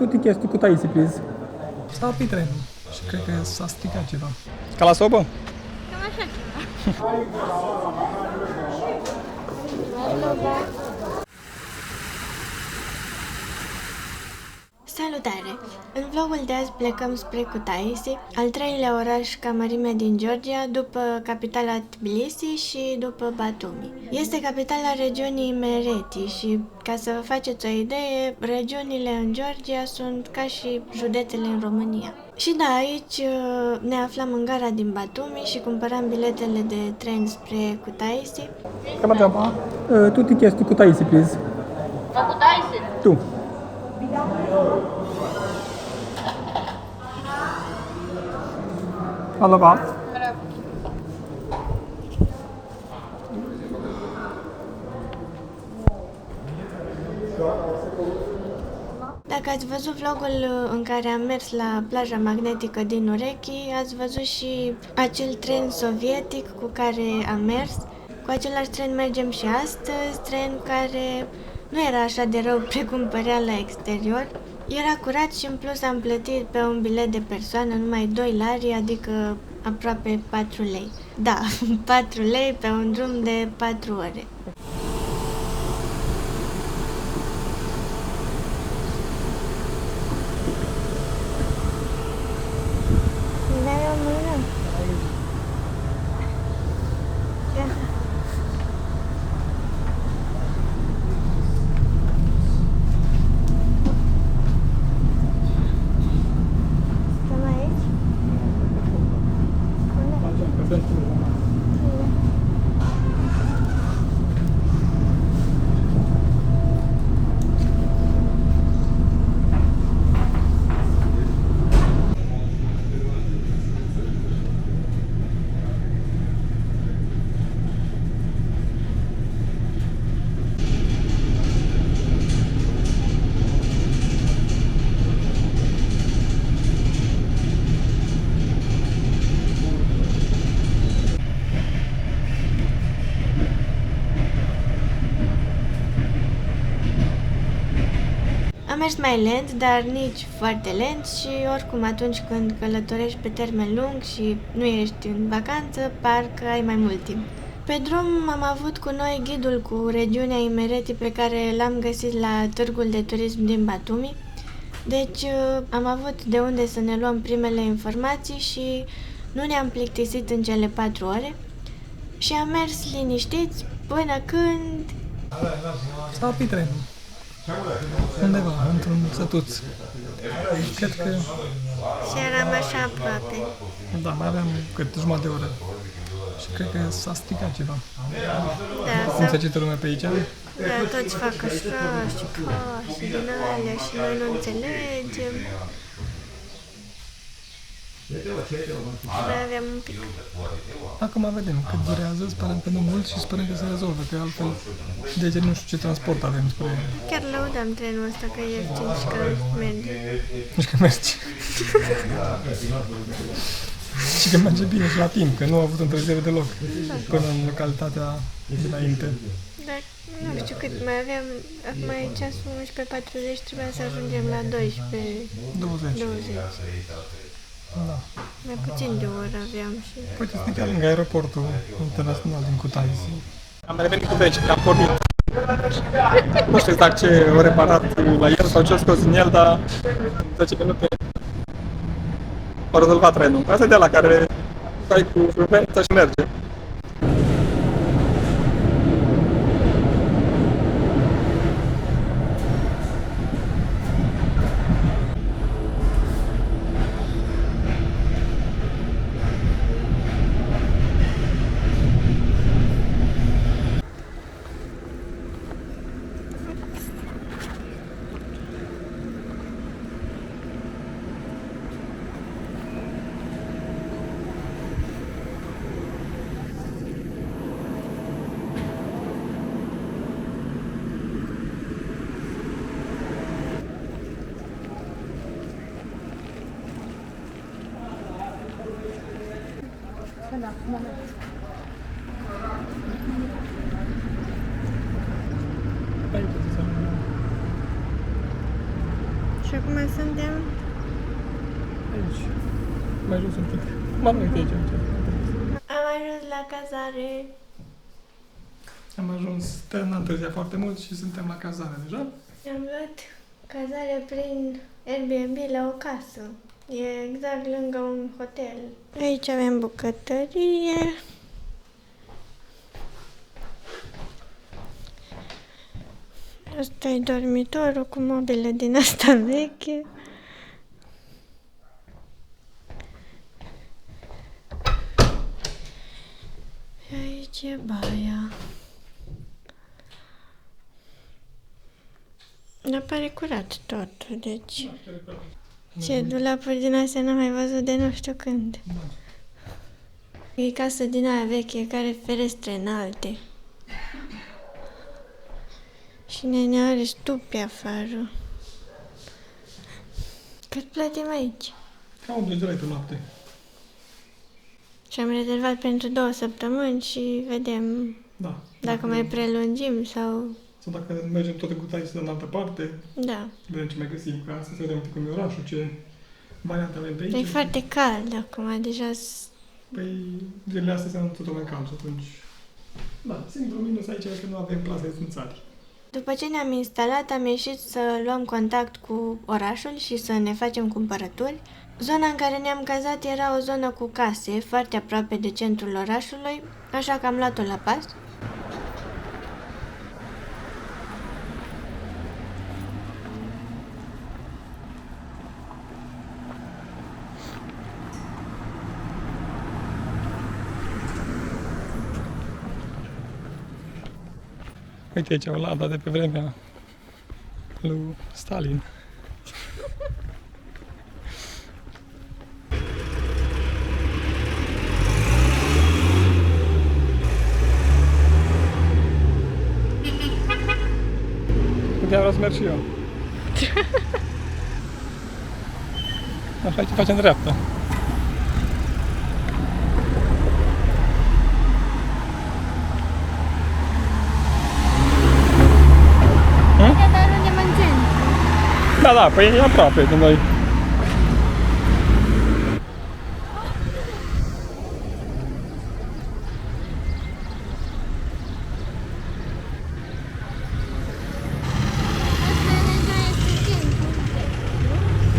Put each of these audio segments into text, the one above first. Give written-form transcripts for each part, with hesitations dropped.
Toate chestii cu Taisi, please. Stau pe tren și cred că s-a stricat ceva. Ca la sobă? Cam așa ceva. Salutare! În vlogul de azi plecăm spre Kutaisi, al treilea oraș ca mărime din Georgia, după capitala Tbilisi și după Batumi. Este capitala regiunii Imereti și, ca să vă faceți o idee, regiunile în Georgia sunt ca și județele în România. Și da, aici ne aflam în gara din Batumi și cumpăram biletele de tren spre Kutaisi. Cam așa. Toate chestii cu Taisi, please. Kutaisi? Tu. Alo, va? Dacă ați văzut vlogul în care am mers la plaja magnetică din Urechi, ați văzut și acel tren sovietic cu care am mers. Cu același tren mergem și astăzi, tren care nu era așa de rău precum părea la exterior. Era curat și în plus am plătit pe un bilet de persoană numai 2 lari, adică aproape 4 lei. Da, 4 lei pe un drum de 4 ore. Dai o mână. Stăm aici? Am mers mai lent, dar nici foarte lent și oricum atunci când călătorești pe termen lung și nu ești în vacanță, parcă ai mai mult timp. Pe drum am avut cu noi ghidul cu regiunea Imereti pe care l-am găsit la târgul de turism din Batumi. Deci am avut de unde să ne luăm primele informații și nu ne-am plictisit în cele 4 ore și am mers liniștiți până când... Stau pe tren. Undeva, într-un sătuț. Cred că... Și eram așa aproape. Da, mai aveam cât jumătate de oră. Și cred că s-a stricat ceva. Da, Cum se cită lumea pe aici? da, toți fac așa și ca și din alea și noi nu înțelegem. Mai aveam un pic. Acum vedem cât durează, sperăm că nu mult și sperăm că se rezolvă, că altfel de nu știu ce transport avem spre... Chiar lăudam trenul ăsta că e ieftin și că merge. Și că merge. Și că merge bine și la timp, că nu a avut întârziere deloc până în localitatea dinainte. Dar nu știu cât mai aveam, acum e ceasul 11:40, trebuia să ajungem la 12:20. 20. Da. Mai puțin de o oră aveam și... Uite, este chiar lângă aeroportul internațional din Kutaisi. Am revenit cu veci, că am pornit. Nu știu exact ce o reparat la el sau ce o scos din el, dar în 10 minute o rezolvat trenul. Asta e de la care stai cu frecvență și merge. Și acum suntem... Aici. Mai jos un pic. M-am uitat aici. Am ajuns la cazare. Am ajuns, n-am întârziat foarte mult și suntem la cazare deja. Am luat cazare prin Airbnb la o casă. E exact lângă un hotel. Aici avem bucătărie. Asta e dormitorul cu mobilă din asta veche. Și aici e baia. Dar pare curat tot, deci... Ce dulapuri din astea n-am mai văzut de nu știu când. E casă din aia veche, care ferestre înalte. Și nenea are stupi afară. Cât plătim aici? Cam 2 lei pe noapte. Și am rezervat pentru 2 săptămâni și vedem Da. dacă mai prelungim sau... Sau dacă mergem tot în Cutaise în altă parte, Da. vedem ce mai găsim. Ca asta să vedem cum e orașul, ce variante avem pe aici. E foarte cald acum, deja... Păi, zilele astea sunt totul mai cald și atunci... Da, singurul minus aici e că nu avem plase în țari. După ce ne-am instalat, am ieșit să luăm contact cu orașul și să ne facem cumpărături. Zona în care ne-am cazat era o zonă cu case, foarte aproape de centrul orașului, așa că am luat-o la pas. Uite aici o Lada de pe vremea lui Stalin. Uite, vreau să merg și eu. Așa, aici facem dreapta. Da, da, păi e aproape de noi.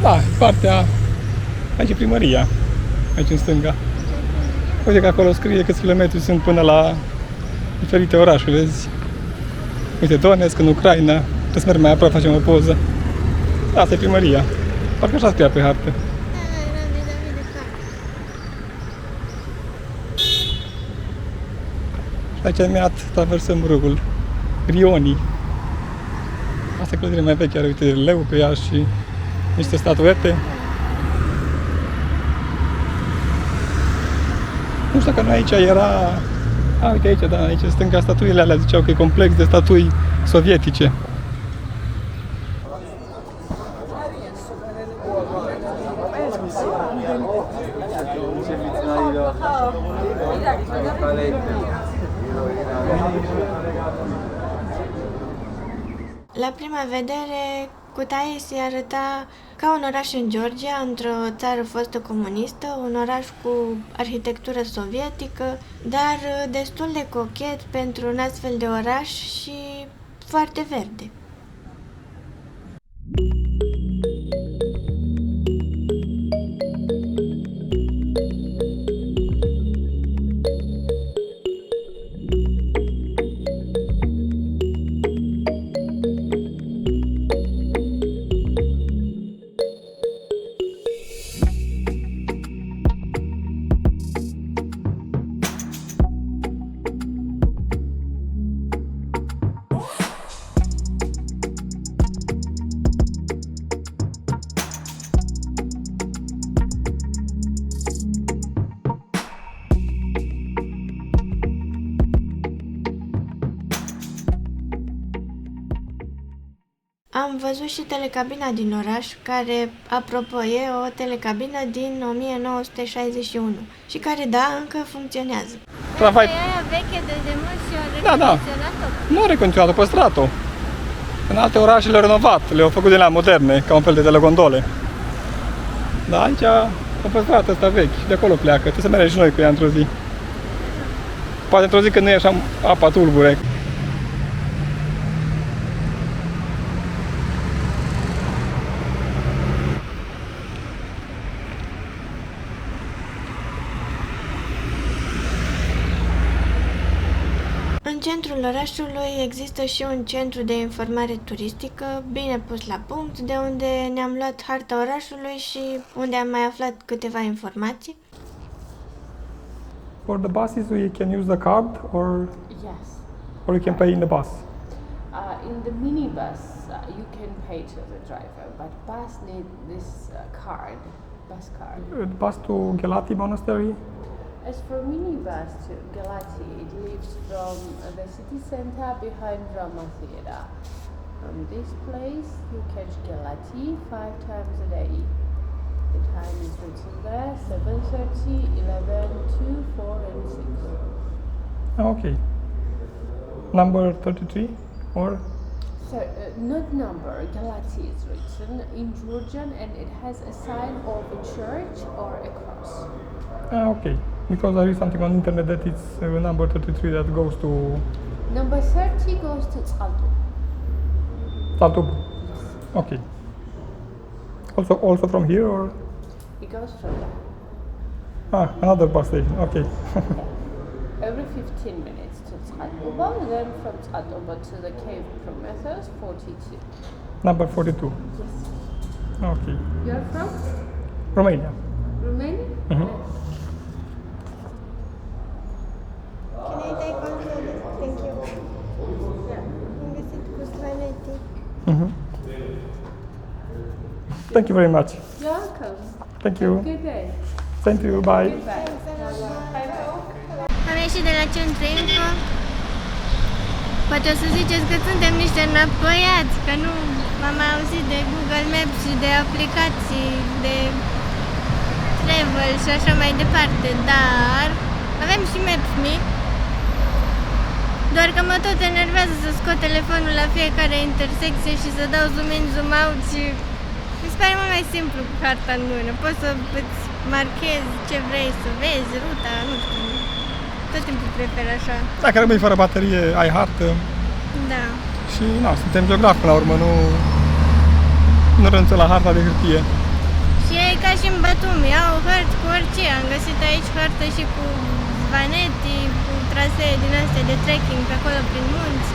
Da, partea... Aici e primăria, aici în stânga. Uite că acolo scrie câți kilometri sunt până la diferite orașe, vezi? Uite, Donetsk, în Ucraina, trebuie să merg mai aproape, facem o poză. Asta e primăria. Parcă așa scria pe hartă. Și aici imediat traversăm râul Grioni. Asta e clădire mai veche, are, uite, leu pe ea și niște statuete. Nu știu dacă aici era... A, uite aici, da, aici stânga statuile alea, ziceau că e complex de statui sovietice. La prima vedere, Kutaisi arăta ca un oraș în Georgia, într-o țară fostă comunistă, un oraș cu arhitectură sovietică, dar destul de cochet pentru un astfel de oraș și foarte verde. Am văzut și telecabina din oraș, care, apropo, e o telecabină din 1961 și care, da, încă funcționează. Tramvai. E aia veche de demult și o Da, da. recondiționat-o. Nu a recondiționat-o, păstrat-o. În alte orașe le-au renovat, le-au făcut din la moderne, ca un fel de telegondole. Dar aici a păstrat ăsta vechi și de acolo pleacă. Trebuie să mergem și noi cu ea într-o zi. Poate într-o zi când nu e așa apa tulbure. În centrul orașului există și un centru de informare turistică bine pus la punct, de unde ne-am luat harta orașului și unde am mai aflat câteva informații. For the buses we can use the card Yes. or you can pay in the bus. In the minibus, you can pay to the driver, but bus need this card, bus card. Bus to Ghelati Monastery. As for minibus to Galati, it leaves from the city center behind Drama Theatre. From this place, you catch Galati 5 times a day. The time is written there: 7:30, 11, 2, 4, and 6. Okay. Number 33 or So, not number, Galati is written in Georgian and it has a sign of a church or a cross. okay. Because I read something on internet that it's number 33 that goes to Number 30 goes to Tsaltu. Taltub. Okay. Also from here or It goes from there. another bus station. Okay. Every 15 minutes to Tsaltuba, then from Tsaltuba to the cave Prometheus, 42. Number 42. Yes. Okay. You're from Romania. Romania? Mhm. Yes. Can I take also this? Thank you. Am găsit cu Svanetti. Thank you very much. You're welcome. Thank you. Good day. Thank you. Bye. Goodbye. Am ieșit de la centru info. Poate o să ziceți că suntem niște înapoiați, că nu am mai auzit de Google Maps și de aplicații, de travel și așa mai departe, dar avem și Maps.me. Doar că mă tot enervează să scot telefonul la fiecare intersecție și să dau zoom in, zoom out și mi se pare mult mai simplu cu harta în mână. Poți să îți marchezi ce vrei să vezi, ruta, nu știu. Tot timpul prefer așa. Dacă rămâi fără baterie, ai hartă Da. și suntem geografi până la urmă, nu renunțăm la harta de hârtie. Și e ca și în Batumi, au hărți cu orice. Am găsit aici hartă și cu vaneti, cu trasee din astea de trekking pe acolo prin munți.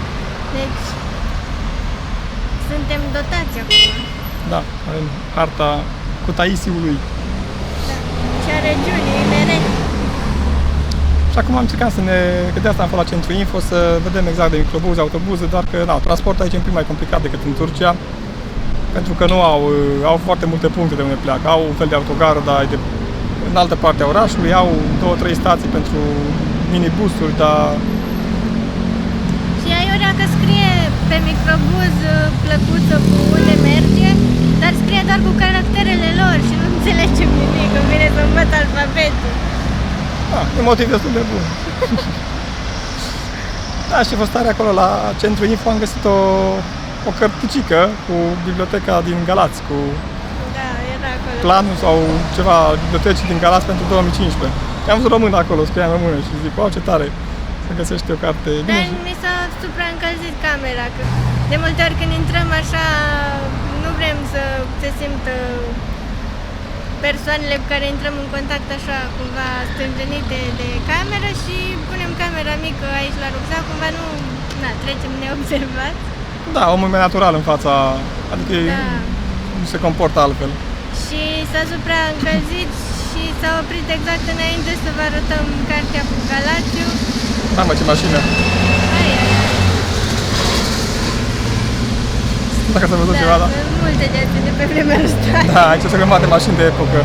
Deci suntem dotați acum. Da, avem harta cu Taisiului. Da. Și a regiunii mereu. Și acum am încercat că de asta am fost la Centru Info, să vedem exact de microbuze, autobuze, doar că transportul aici e un pic mai complicat decât în Turcia, pentru că nu au foarte multe puncte de unde pleacă. Au un fel de autogară, dar în altă parte a orașului, au 2-3 stații pentru minibusuri, dar Și aiurea că scrie pe microbuz plăcuță cu unde merge, dar scrie doar cu caracterele lor și nu înțelegem nimic, îmi vine să învăț alfabetul. e motiv destul de bun. Da, și fost stare acolo la Centru Info, am găsit o cărticică cu biblioteca din Galați, cu Da, era acolo. planul sau ceva bibliotecii din Galați pentru 2015. Am văzut român acolo, scria în română și zic, wow, ce tare să găsești o carte. Dar Bine, și mi s-a supraîncălzit camera, că de multe ori când intrăm așa, nu vrem să se simtă persoanele cu care intrăm în contact așa cumva stânjenite de cameră și punem camera mică aici la rucsac, cumva trecem neobservat. da, omul e mai natural în fața, adică Da. nu se comportă altfel. Și s-a supraîncălzit și s-a oprit exact înainte să vă arătăm cartea cu Galațiu. Mamă, ce mașină! Ai, ai, ai. Dacă s-a văzut ceva, da? Sunt multe de astea de pe vremea asta. Da, aici sunt grămadă de mașini de epocă.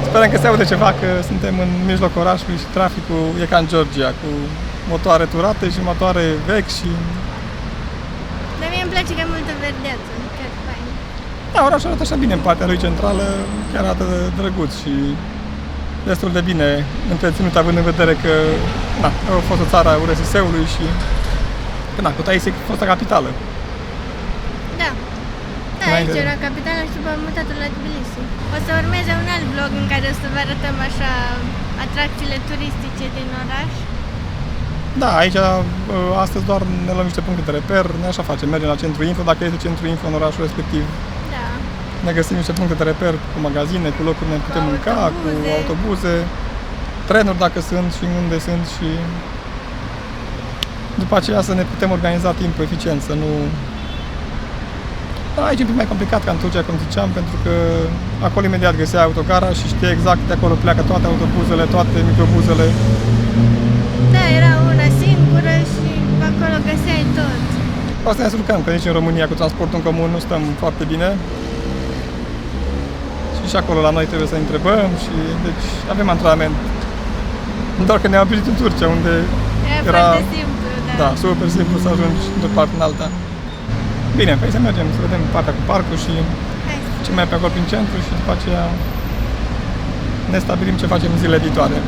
Sperăm că se aude ceva, că suntem în mijlocul orașului și traficul e ca în Georgia, cu motoare turate și motoare vechi și... Dar mie îmi place că e multă verdeață, chiar fain. Da, orașul arată așa bine în partea lui centrală, chiar arată drăguț și destul de bine întreținut, având în vedere că a fost o țară a URSS-ului și că cu Taisi a fost capitală. înainte. la capitală și după mutatul la Tbilisi. O să urmeze un alt vlog în care o să vă arătăm așa atracțiile turistice din oraș. Da, aici astăzi doar ne luăm niște puncte de reper, ne așa facem, mergem la centru info, dacă este centru info în orașul respectiv. Da. Ne găsim niște puncte de reper cu magazine, cu locuri unde putem mânca, cu autobuze, trenuri dacă sunt și unde sunt și după aceea să ne putem organiza timpul eficient, să nu... Da, aici e un pic mai complicat ca în Turcia, cum ziceam, pentru că acolo imediat găsea autogara și știe exact de acolo pleacă toate autobuzele, toate microbuzele. Da, era una singură și acolo găseai tot. O să ne surcăm, că nici în România cu transportul în comun nu stăm foarte bine. Și acolo la noi trebuie să ne întrebăm și deci avem antrenament. Doar că ne-am obișnuit în Turcia, unde Era foarte simplu, da. Da, super simplu să ajungi de o parte în alta. Bine, păi să mergem, să vedem partea cu parcul și Hai. ce mai pe acolo prin centru și după aceea ne stabilim ce facem zilele viitoare.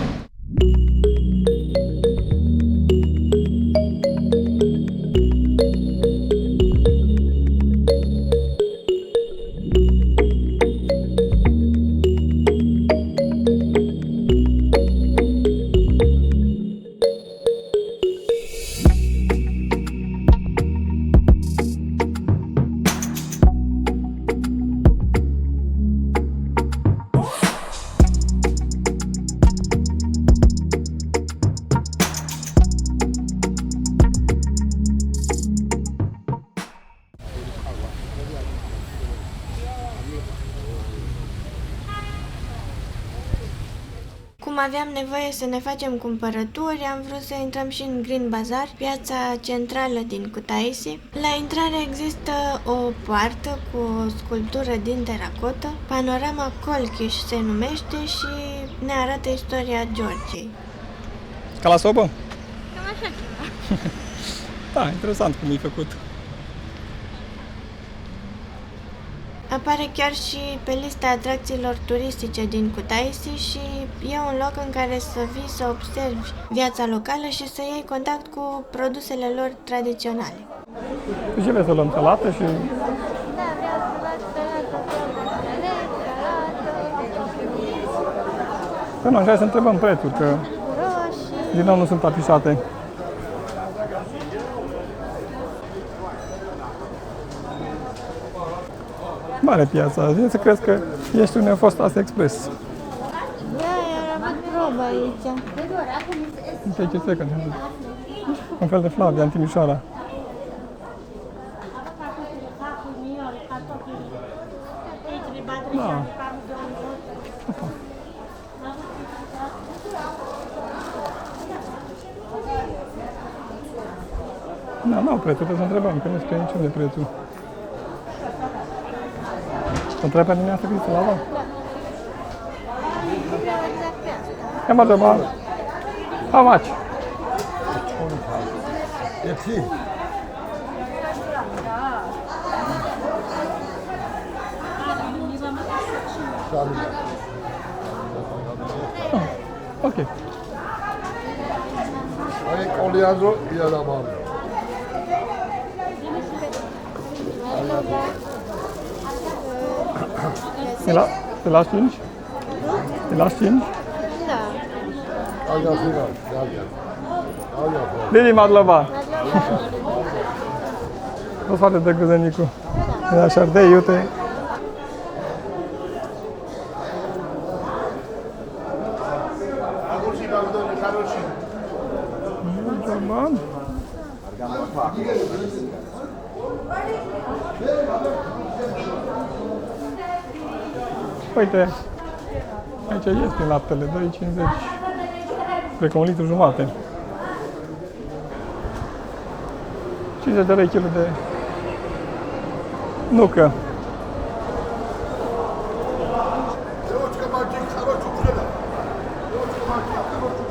Cum aveam nevoie să ne facem cumpărături, am vrut să intrăm și în Green Bazaar, piața centrală din Kutaisi. La intrare există o poartă cu o sculptură din teracotă, Panorama Kolkhish se numește și ne arată istoria Georgiei. Ca la sobă? Cam așa ceva. Da, interesant cum e făcut. Apare chiar și pe lista atracțiilor turistice din Kutaisi și e un loc în care să vii să observi viața locală și să iei contact cu produsele lor tradiționale. Și ce vrei să luăm salată și... Da, vreau salată, Că nu, așa să întrebăm prețul, că roșii. din nou nu sunt afișate. Mare piața, vine să crezi că ești unde a fost Asia Express. Da, iar am avut probă aici. Uite ce second. Un fel de Flavia în Timișoara. Da. Opa. Da, n-au prețul, trebuie să întrebăm, că nu scrie niciunde prețul. Să întreb pe dimineața cât la luat. Exact pe asta. How much about? How much? Oh, okay. Oleandro y edamame. Te lași 5? Te lași 5? Da. Alga figa, alga. Alga. Lili Madlova. Nu foarte drăguț de Nicu. E așa ardei, iute. German. Uite, aici este laptele, 2,50. Cred că 1,5 litru. 50 de lei kg de nucă.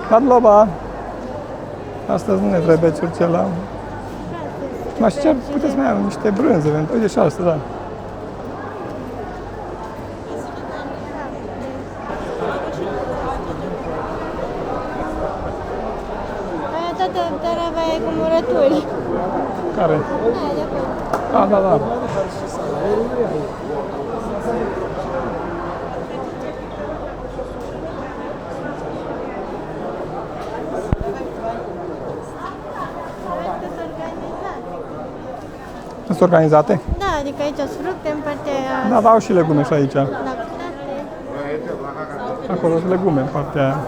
Madlova. Astăzi nu ne trebuie ciurcela. M-aș cer, puteți mai am niște brânze, uite și asta, da. Aia toată tarava e cu murături. Care? Aia de acolo. Ah, da, da. Sunt organizate? Da, adică aici sunt fructe în partea aia. Da, dau și legume și aici. Lactate. Acolo sunt legume în partea aia. Da.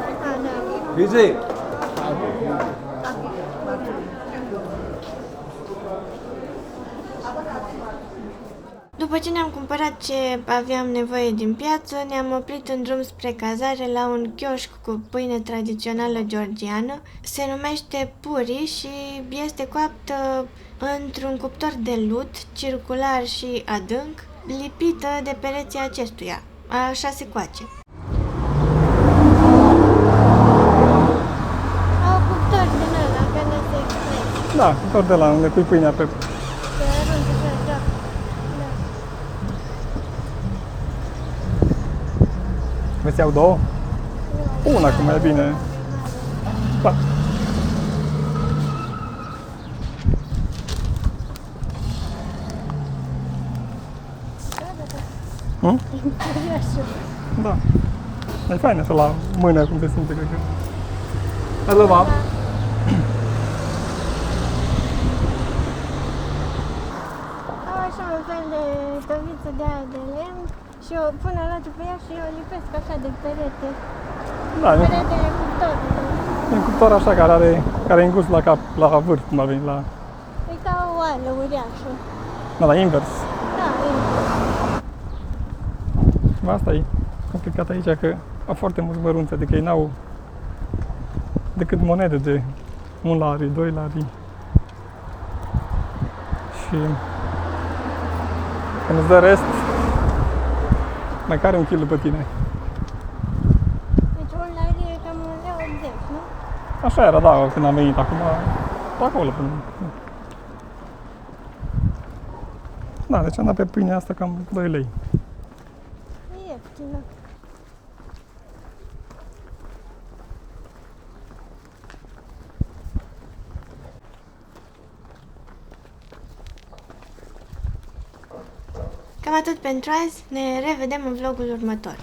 După ce ne-am cumpărat ce aveam nevoie din piață, ne-am oprit în drum spre cazare la un chioșc cu pâine tradițională georgiană. Se numește Puri și este coaptă într-un cuptor de lut, circular și adânc, lipită de pereții acestuia, a 6 coace. Au cuptor din ăla, care se express. Da, cuptor de la unde pui pâinea pe... Se aruncă așa, da. Da. Vreți iau două? Una, cum e bine. Da. Hmm? Da. E fain așa la mână, cum te simte, cred că. Hello, mom. Au așa un fel de tăviță de aia de lemn și o pun alături pe ea și o lipesc așa de perete. Da, Peretele cuptorului. e un cuptor așa care e îngust la cap, la vârf, cum ar veni, la... E ca o oală uriașă. Da, la invers. Da, e. Asta e complicat aici, că au foarte mulți mărunți, adică ei n-au decât monede de 1 lari, 2 lari. Și când îți dă rest, mai care un kil după tine. Deci un lari e cam 1,80 lei, nu? Așa era, da, când am venit acum, pe acolo până. Da, deci am dat pe pâinea asta cam 2 lei. E ieftină. Cam atât pentru azi, ne revedem în vlogul următor.